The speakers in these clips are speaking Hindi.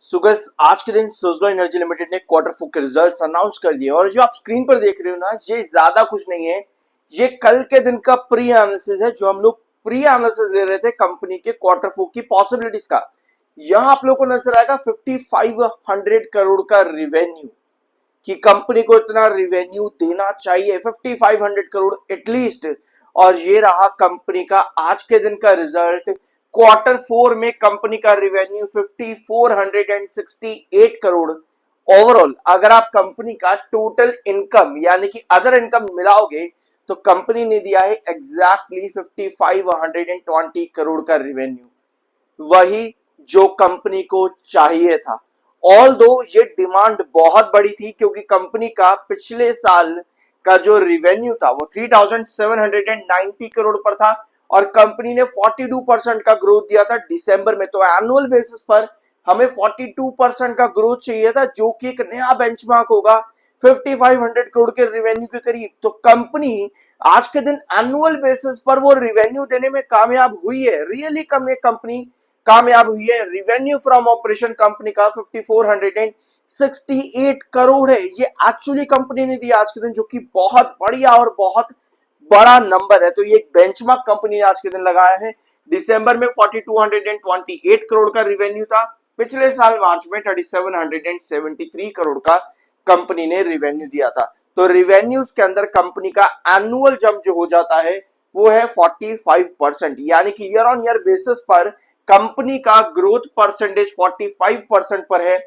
सुगस आज के दिन सुज़लों एनर्जी लिमिटेड ने क्वार्टर फोर के रिजल्ट्स अनाउंस कर दिए और जो आप स्क्रीन पर देख रहे हो ना, ये ज्यादा कुछ नहीं है। ये कल के दिन का प्री एनालिसिस है, जो हम लोग प्री एनालिसिस ले रहे थे कंपनी के क्वार्टर फोर की पॉसिबिलिटीज का। यहां आप लोगों को नजर आएगा 5500 करोड़ का रिवेन्यू, कि कंपनी को इतना रिवेन्यू देना चाहिए 5500 करोड़ एटलीस्ट। और ये रहा कंपनी का आज के दिन का रिजल्ट। क्वार्टर फोर में कंपनी का रिवेन्यू 5468 करोड़। ओवरऑल अगर आप कंपनी का टोटल इनकम यानी कि अदर इनकम मिलाओगे तो कंपनी ने दिया है एग्जैक्टली 5520 करोड़ का रिवेन्यू, वही जो कंपनी को चाहिए था। ऑल दो ये डिमांड बहुत बड़ी थी, क्योंकि कंपनी का पिछले साल का जो रिवेन्यू था वो 3790 करोड़ पर था और कंपनी ने 42% का ग्रोथ दिया था दिसंबर में। तो एनुअल बेसिस पर हमें 42% का ग्रोथ चाहिए था, जो कि एक नया बेंचमार्क होगा 5500 करोड़ के रिवेन्यू के करीब। तो कंपनी आज के दिन एनुअल बेसिस पर वो रिवेन्यू देने में कामयाब हुई है। रियली कम ये कंपनी कामयाब हुई है। रिवेन्यू फ्रॉम ऑपरेशन कंपनी का 5468 करोड़ है। ये एक्चुअली कंपनी ने दिया आज के दिन, जो कि बहुत बढ़िया और बहुत बड़ा नंबर है। तो ये एक बेंचमार्क कंपनी ने आज के दिन लगाया है। दिसंबर में 4228 करोड़ का रिवेन्यू था, पिछले साल मार्च में 3773 करोड़ का कंपनी ने रिवेन्यू दिया था। तो रिवेन्यूज के अंदर कंपनी का एनुअल जंप जो हो जाता है वो है 45%, यानी कि ईयर ऑन ईयर बेसिस पर कंपनी का ग्रोथ परसेंटेज 45% पर है,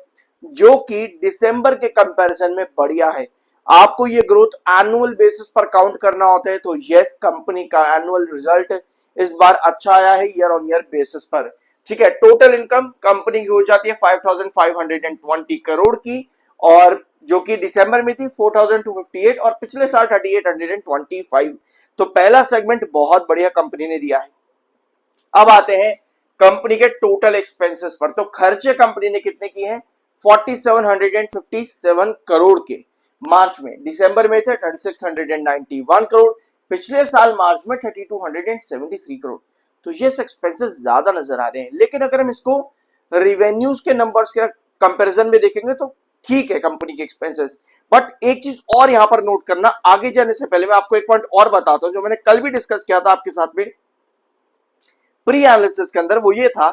जो कि दिसंबर के कंपैरिजन में बढ़िया है। आपको ये ग्रोथ एनुअल बेसिस पर काउंट करना होता है, तो यस कंपनी का एनुअल रिजल्ट इस बार अच्छा आया है ईयर ऑन ईयर बेसिस पर। ठीक है, टोटल इनकम कंपनी की हो जाती है 5520 करोड़ की, और जो कि दिसंबर में थी 4258 और पिछले साल 3825। तो पहला सेगमेंट बहुत बढ़िया कंपनी ने दिया है। अब आते हैं कंपनी के टोटल एक्सपेंसेस पर। तो खर्चे कंपनी ने कितने किए हैं 4757 करोड़ के मार्च में। दिसंबर में थे 3691 करोड़, पिछले साल मार्च में 3273 करोड़। तो ये एक्सपेंसेस ज्यादा नजर आ रहे हैं, लेकिन अगर हम इसको रिवेन्यूज के नंबर्स के कंपैरिजन में देखेंगे तो ठीक है कंपनी के एक्सपेंसेस। बट एक चीज और यहां पर नोट करना, आगे जाने से पहले मैं आपको एक पॉइंट और बताता हूं जो मैंने कल भी डिस्कस किया था आपके साथ में प्री एनालिसिस के अंदर। वो ये था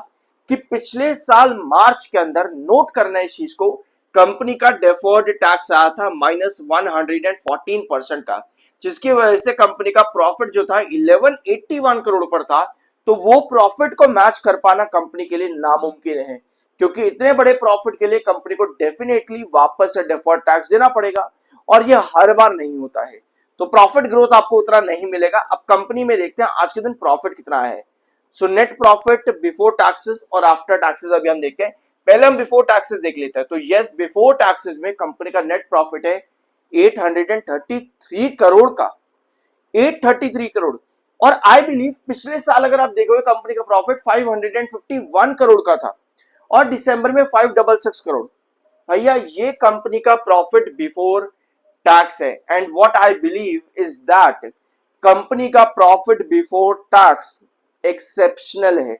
कि पिछले साल मार्च के अंदर नोट करना इस चीज को, कंपनी का डेफर्ड टैक्स आया था -114% का, जिसकी वजह से कंपनी का प्रॉफिट जो था 1181 करोड़ पर था। तो वो प्रॉफिट को मैच कर पाना कंपनी के लिए नामुमकिन है, क्योंकि इतने बड़े प्रॉफिट के लिए कंपनी को डेफिनेटली वापस से डेफर्ड टैक्स देना पड़ेगा, और ये हर बार नहीं होता है। तो प्रॉफिट ग्रोथ आपको उतना नहीं मिलेगा। अब कंपनी में देखते हैं आज के दिन प्रॉफिट कितना है। So net profit before taxes और आफ्टर टैक्सेस अभी हम देखते हैं। पहले हम बिफोर टैक्सेस देख लेते हैं। तो यस, बिफोर टैक्सेस में कंपनी का नेट प्रॉफिट है 833 करोड़ का, 833 करोड़। और आई बिलीव पिछले साल अगर आप देखोगे कंपनी का प्रॉफिट 551 करोड़ का था और दिसंबर में 566 करोड़। भैया ये कंपनी का प्रॉफिट बिफोर टैक्स है, and what I believe is that company का प्रॉफिट बिफोर टैक्स एक्सेप्शनल है।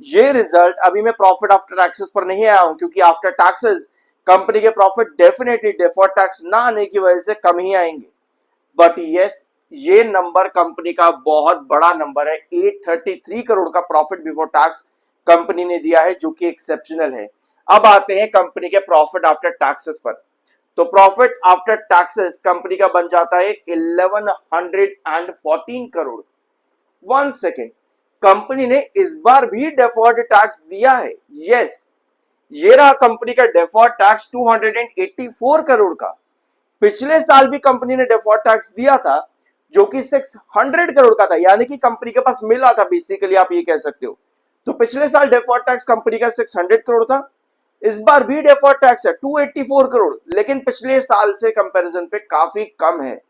ये रिजल्ट, अभी मैं प्रॉफिट आफ्टर टैक्सेस पर नहीं आया हूं, क्योंकि आफ्टर टैक्सेस कंपनी के प्रॉफिट डेफिनेटली डेफर्ड टैक्स ना आने की वजह से कम ही आएंगे। बट यस, ये नंबर कंपनी का बहुत बड़ा नंबर है। 833 करोड़ का प्रॉफिट बिफोर टैक्स कंपनी ने दिया है, जो कि एक्सेप्शनल है। अब आते हैं कंपनी के प्रॉफिट आफ्टर टैक्सेस पर। तो प्रॉफिट आफ्टर टैक्सेस कंपनी का बन जाता है 1114 करोड़। वन सेकेंड, कंपनी ने इस बार भी डेफर्ड टैक्स दिया है। यस, ये रहा कंपनी का डेफर्ड टैक्स 284 करोड़ का। पिछले साल भी कंपनी ने डेफर्ड टैक्स दिया था, जो कि 600 करोड़ का था, यानी कि कंपनी के पास मिला था, बेसिकली आप ये कह सकते हो। तो पिछले साल डेफर्ड टैक्स कंपनी का 600 करोड़ था, इस बार भी डेफर्ड टैक्स है 284 करोड़, लेकिन पिछले साल से कंपैरिजन पे काफी कम है,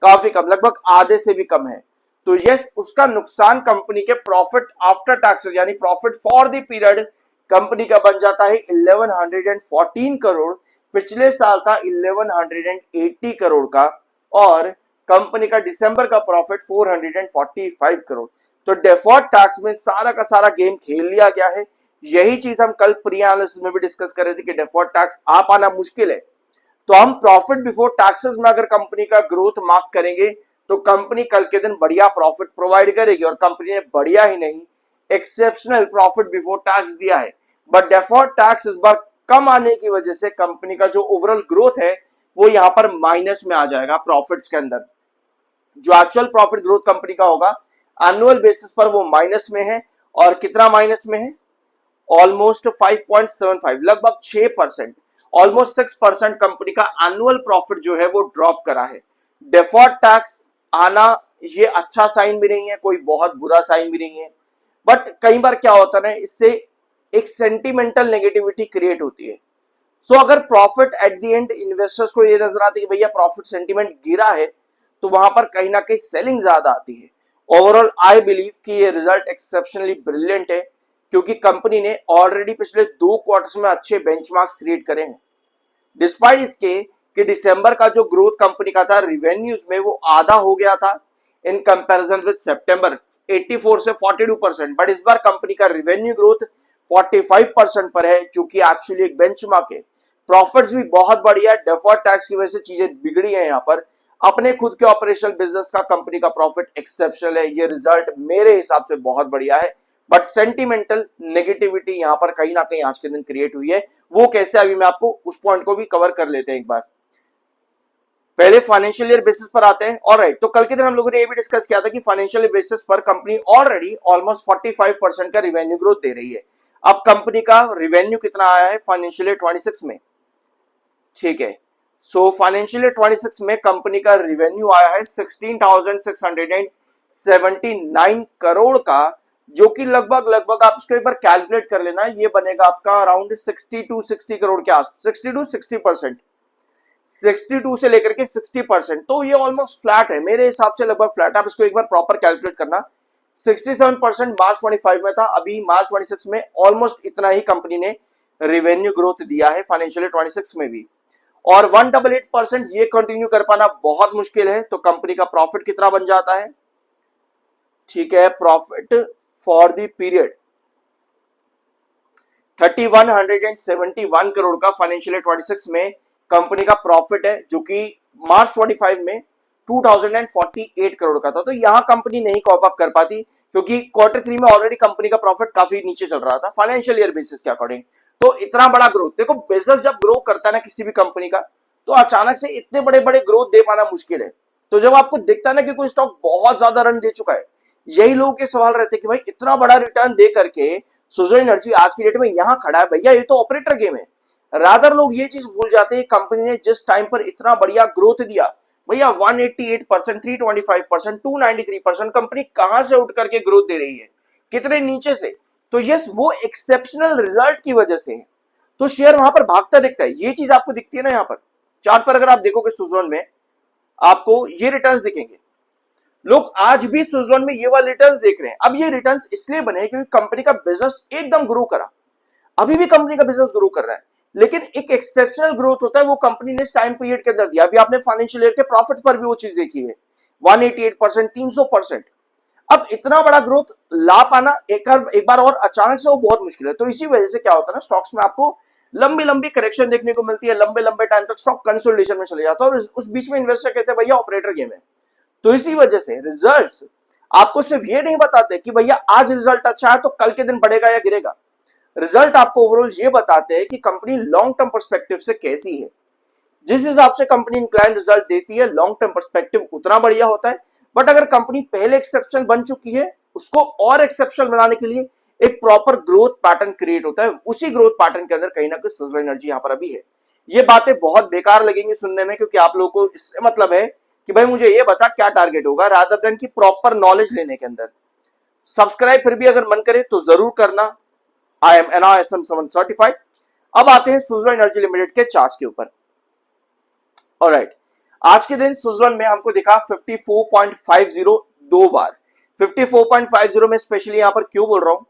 काफी कम, लगभग आधे से भी कम है। तो यस, उसका नुकसान कंपनी के प्रॉफिट आफ्टर टैक्सेस यानी profit for the period company का बन जाता है 1114 करोड़। पिछले साल था 1180 करोड़ का, और कंपनी का दिसंबर का प्रॉफिट 445 करोड़। तो डेफर्ड टैक्स में सारा का सारा गेम खेल लिया गया है। यही चीज हम कल प्री एनालिसिस में भी डिस्कस कर रहे थे कि डेफर्ड टैक्स आ पाना मुश्किल है। तो हम प्रॉफिट बिफोर टैक्सेस में अगर कंपनी का ग्रोथ मार्क करेंगे तो कंपनी कल के दिन बढ़िया प्रॉफिट प्रोवाइड करेगी, और कंपनी ने बढ़िया ही नहीं एक्सेप्शनल प्रॉफिट बिफोर टैक्स दिया है। बट डेफर्ड टैक्स इस बार कम आने की वजह से कंपनी का जो ओवरऑल ग्रोथ है वो यहां पर माइनस में आ जाएगा प्रॉफिट्स के अंदर। जो एक्चुअल प्रॉफिट ग्रोथ कंपनी का होगा एनुअल बेसिस पर वो माइनस में है, और कितना माइनस में है, ऑलमोस्ट 5.75, लगभग 6%, ऑलमोस्ट 6% कंपनी का एनुअल प्रॉफिट जो है वो ड्रॉप करा है। डेफर्ड टैक्स आना ये अच्छा साइन भी नहीं है, कोई बहुत बुरा साइन भी नहीं है, बट कई बार क्या होता है इससे एक सेंटिमेंटल नेगेटिविटी क्रिएट होती है। सो अगर profit at the end investors को ये नजर आती है कि भैया प्रॉफिट सेंटिमेंट गिरा है, तो वहां पर कहीं ना कहीं सेलिंग ज्यादा आती है। ओवरऑल आई बिलीव कि ये रिजल्ट एक्सेप्शनली ब्रिलियंट है, क्योंकि कंपनी ने ऑलरेडी पिछले 2 क्वार्टर्स में अच्छे बेंचमार्क्स क्रिएट करे हैं। डिस्पाइट इसके कि दिसंबर का जो ग्रोथ कंपनी का था रिवेन्यूज में वो आधा हो गया था इन कंपैरिजन विद सितंबर, 84 से 42%, बट इस बार कंपनी का रिवेन्यू ग्रोथ 45% पर है, जो कि एक्चुअली एक बेंचमार्क है। प्रॉफिट्स भी बहुत बढ़िया है, डेफर्ड टैक्स की वजह से चीजें बिगड़ी है। यहाँ पर अपने खुद के ऑपरेशनल बिजनेस का कंपनी का प्रॉफिट एक्सेप्शनल है, ये रिजल्ट मेरे हिसाब से बहुत बढ़िया है। बट सेंटिमेंटल नेगेटिविटी यहां पर कहीं ना कहीं आज के दिन क्रिएट हुई है। वो कैसे, अभी मैं आपको उस पॉइंट को भी कवर कर लेते हैं एक बार। पहले फाइनेंशियल ईयर बेसिस पर आते हैं। ऑलराइट, तो कल के दिन हम लोगों ने ये भी डिस्कस किया था कि फाइनेंशियल ईयर बेसिस पर कंपनी ऑलरेडी ऑलमोस्ट 45% का रिवेन्यू ग्रोथ दे रही है। अब कंपनी का रिवेन्यू कितना आया है फाइनेंशियल ईयर 26 में, ठीक है। सो फाइनेंशियल ईयर 26 में कंपनी का रिवेन्यू आया है 16,679 करोड़ का, जो कि लगभग आप इसको एक बार कैलकुलेट कर लेना, ये बनेगा आपका अराउंड 60 करोड़ के आसपास, 60% 62 से लेकर के 60%, तो ये ऑलमोस्ट फ्लैट है मेरे हिसाब से, लगभग फ्लैट। आप इसको एक बार प्रॉपर कैलकुलेट करना। 67% मार्च 25 में था, अभी मार्च 26 में ऑलमोस्ट इतना ही कंपनी ने रेवेन्यू ग्रोथ दिया है फाइनेंशियल 26 में भी, और 188% ये कंटिन्यू कर पाना बहुत मुश्किल है। तो कंपनी का प्रॉफिट कितना बन जाता है, ठीक है, profit for the period 3171 crore का फाइनेंशियल 26 में कंपनी का प्रॉफिट है, जो कि मार्च 25 में 2048 करोड़ का था। तो यहां कंपनी नहीं कॉप अप कर पाती, क्योंकि क्वार्टर 3 में ऑलरेडी कंपनी का प्रॉफिट काफी नीचे चल रहा था फाइनेंशियल ईयर बेसिस के अकॉर्डिंग। तो इतना बड़ा ग्रोथ, देखो बिजनेस जब ग्रो करता है ना किसी भी कंपनी का, तो अचानक से इतने बड़े बड़े ग्रोथ दे पाना मुश्किल है। तो जब आपको दिखता है ना कि कोई स्टॉक बहुत ज्यादा रन दे चुका है, यही लोगों के सवाल रहते हैं कि भाई इतना बड़ा रिटर्न दे करके सुज़लोन एनर्जी आज की डेट में यहां खड़ा है, भैया ये तो ऑपरेटर गेम है। रादर लोग ये चीज भूल जाते हैं कंपनी ने जिस टाइम पर इतना बढ़िया ग्रोथ दिया, भैया 188%, 325%, 293%, कंपनी कहां से उठ करके ग्रोथ दे रही है, कितने नीचे से। तो यस, वो एक्सेप्शनल रिजल्ट की वजह से है, तो शेयर वहां पर भागता दिखता है। ये चीज आपको दिखती है ना, यहाँ पर चार्ट पर अगर आप देखोगे सुज़लोन में, आपको ये रिटर्न्स दिखेंगे। लोग आज भी सुज़लोन में ये वाले रिटर्न्स देख रहे हैं। अब ये रिटर्न्स इसलिए बने क्योंकि कंपनी का बिजनेस एकदम ग्रो करा, अभी भी कंपनी का बिजनेस ग्रो कर रहा है, लेकिन एक एक्सेप्शनल ग्रोथ होता है वो कंपनी ने इस टाइम पीरियड के अंदर दिया। अभी आपने फाइनेंशियल ईयर के प्रॉफिट पर भी वो चीज देखी है, 188%, 300%। अब इतना बड़ा ग्रोथ ला पाना एक बार और अचानक से वो बहुत मुश्किल है। तो इसी वजह से क्या होता है ना, स्टॉक्स में आपको लंबी लंबी करेक्शन देखने को मिलती है, लंबे लंबे टाइम तक स्टॉक कंसोलिडेशन में चले जाता है, और उस बीच में इन्वेस्टर कहते हैं भैया ऑपरेटर गेम है। तो इसी वजह से रिजल्ट्स आपको सिर्फ ये नहीं बताते कि भैया आज रिजल्ट अच्छा है तो कल के दिन बढ़ेगा या गिरेगा। रिजल्ट आपको ओवरऑल ये बताते हैं कि कंपनी लॉन्ग टर्म पर्सपेक्टिव से कैसी है। जिस हिसाब से कंपनी इंक्लाइन रिजल्ट देती है, लॉन्ग टर्म पर्सपेक्टिव उतना बढ़िया होता है। बट अगर कंपनी पहले एक्सेप्शनल बन चुकी है, उसको और एक्सेप्शनल बनाने के लिए एक प्रॉपर ग्रोथ पैटर्न क्रिएट होता है। उसी ग्रोथ पैटर्न के अंदर कहीं ना कहीं सुज़लोन एनर्जी यहां पर अभी है। ये बातें बहुत बेकार लगेंगी सुनने में, क्योंकि आप लोगों को इससे मतलब है कि भाई मुझे ये बता क्या टारगेट होगा, रादर देन की प्रॉपर नॉलेज लेने के अंदर। सब्सक्राइब फिर भी अगर मन करे तो जरूर करना। I am NISM 7 certified. अब आते हैं सुज़लोन एनर्जी लिमिटेड के चार्ट के ऊपर। ऑलराइट, आज के दिन सुज़लोन में हमको दिखा 54.50 दो बार। 54.50 में स्पेशली यहां पर क्यों बोल रहा हूं,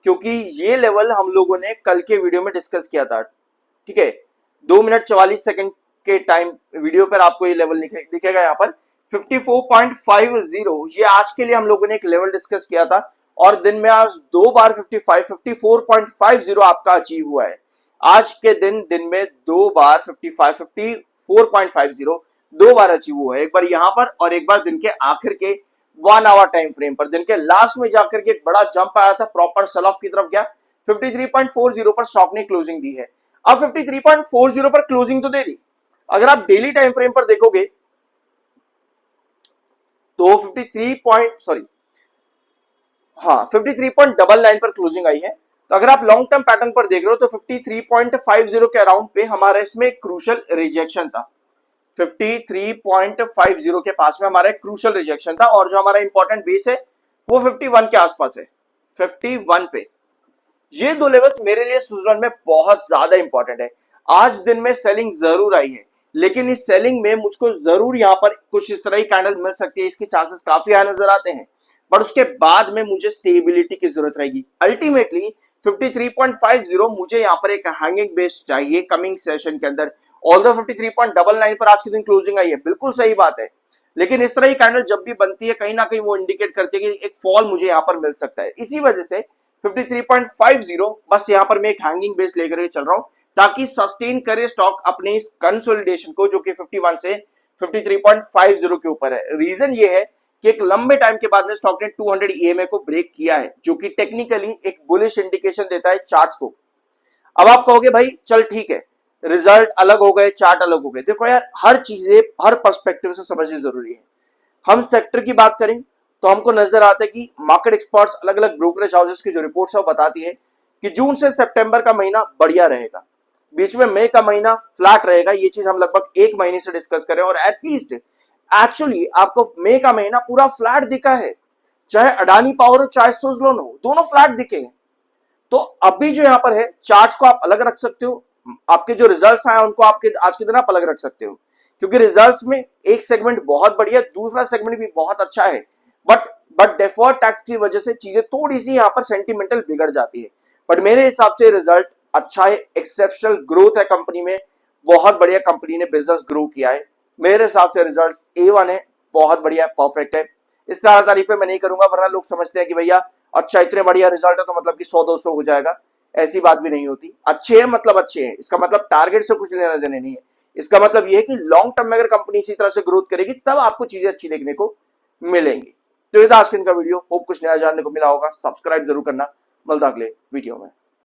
क्योंकि ये लेवल हम लोगों ने कल के वीडियो में डिस्कस किया था, ठीक है। 2 मिनट 44 सेकंड के टाइम वीडियो पर आपको ये लेवल दिखेगा यहाँ पर 54.50। ये आज के लिए हम लोगों ने एक लेवल डिस्कस किया था, और दिन में आज 2 बार 54.50 आपका अचीव हुआ है। आज के दिन में 2 बार 54.50 2 बार अचीव हुआ है, एक बार यहां पर और एक बार दिन के आखिर के 1 आवर टाइम फ्रेम पर। दिन के लास्ट में जाकर के एक बड़ा जंप आया था, प्रॉपर सेल ऑफ की तरफ गया, 53.40 पर स्टॉक ने क्लोजिंग दी है। अब 53.40 पर क्लोजिंग तो दे दी, अगर आप डेली टाइम फ्रेम पर देखोगे तो 53.99 पर क्लोजिंग आई है। तो अगर आप लॉन्ग टर्म पैटर्न पर देख रहे हो तो 53.50 के अराउंड पे हमारा इसमें क्रूशल रिजेक्शन था। 53.50 के पास में हमारा एक क्रूशल रिजेक्शन था और जो हमारा इंपॉर्टेंट बेस है वो 51 के आसपास है, 51 पे। ये दो लेवल्स मेरे लिए स्विट्जरलैंड में बहुत ज्यादा इंपॉर्टेंट है। आज दिन में सेलिंग जरूर आई है, लेकिन इस सेलिंग में मुझको जरूर यहां पर कुछ इस तरह की कैंडल मिल सकती है, इसके चांसेस काफी हाई नजर आते हैं, बट उसके बाद में मुझे स्टेबिलिटी की जरूरत रहेगी। अल्टीमेटली 53.50 मुझे यहां पर एक हैंगिंग बेस चाहिए कमिंग सेशन के अंदर। ऑल्दो 53.99 पर आज के दिन क्लोजिंग आई है, बिल्कुल सही बात है, लेकिन इस तरह की कैंडल जब भी बनती है कहीं ना कहीं वो इंडिकेट करती है कि एक फॉल मुझे यहां पर मिल सकता है। इसी वजह से 53.50 बस यहां पर मैं एक हैंगिंग बेस लेकर चल रहा हूं, ताकि सस्टेन करे स्टॉक अपने इस कंसोलिडेशन को, जो कि 51 से 53.50 के ऊपर है। रीजन ये है कि एक लंबे टाइम के बाद में स्टॉक ने 200 EMA को ब्रेक किया है, जो कि टेक्निकली एक बुलिश इंडिकेशन देता है चार्ट्स को। अब आप कहोगे भाई चल ठीक है, रिजल्ट अलग हो गए, चार्ट अलग हो गए। देखो यार, हर चीजें हर पर्सपेक्टिव से समझनी जरूरी है। हम सेक्टर की बात करें तो हमको नजर आता है कि मार्केट एक्सपर्ट्स, अलग अलग ब्रोकरेज हाउसेस की जो रिपोर्ट्स है वो बताती है कि जून से सितंबर का महीना बढ़िया रहेगा, बीच में मई का महीना फ्लैट रहेगा। ये चीज हम लगभग एक महीने से डिस्कस करें और एटलीस्ट एक्चुअली आपको मई का महीना पूरा फ्लैट दिखा है, चाहे अडानी पावर हो चाहे सुज़लोन हो, दोनों फ्लैट दिखे हैं। तो अभी जो यहां पर है, चार्ट्स को आप अलग रख सकते हो, आपके जो रिजल्ट्स आए उनको आपके आज के दिन आप अलग रख सकते हो, क्योंकि रिजल्ट्स में एक सेगमेंट बहुत बढ़िया, दूसरा सेगमेंट भी बहुत अच्छा है, बट डेफर्ड टैक्स की वजह से चीजें थोड़ी सी यहां पर सेंटिमेंटल बिगड़ जाती है। बट मेरे हिसाब से रिजल्ट अच्छा है, एक्सेप्शनल ग्रोथ है कंपनी में, बहुत बढ़िया कंपनी ने बिजनेस ग्रो किया है। मेरे हिसाब से रिजल्ट्स A1 है, बहुत बढ़िया, परफेक्ट है। इससे ज्यादा तारीफें मैं नहीं करूंगा, वरना लोग समझते हैं कि भैया अच्छा इतने बढ़िया रिजल्ट है तो मतलब कि 100-200 हो जाएगा। ऐसी बात भी नहीं होती। अच्छे हैं मतलब अच्छे हैं, इसका मतलब टारगेट से कुछ लेना देना नहीं है। इसका मतलब यह है कि लॉन्ग टर्म में अगर कंपनी इसी तरह से ग्रोथ करेगी तब आपको चीजें अच्छी देखने को मिलेंगी। तो ये था आज का इनका वीडियो, होप कुछ नया जानने को मिला होगा। सब्सक्राइब जरूर करना, मिलता अगले वीडियो में।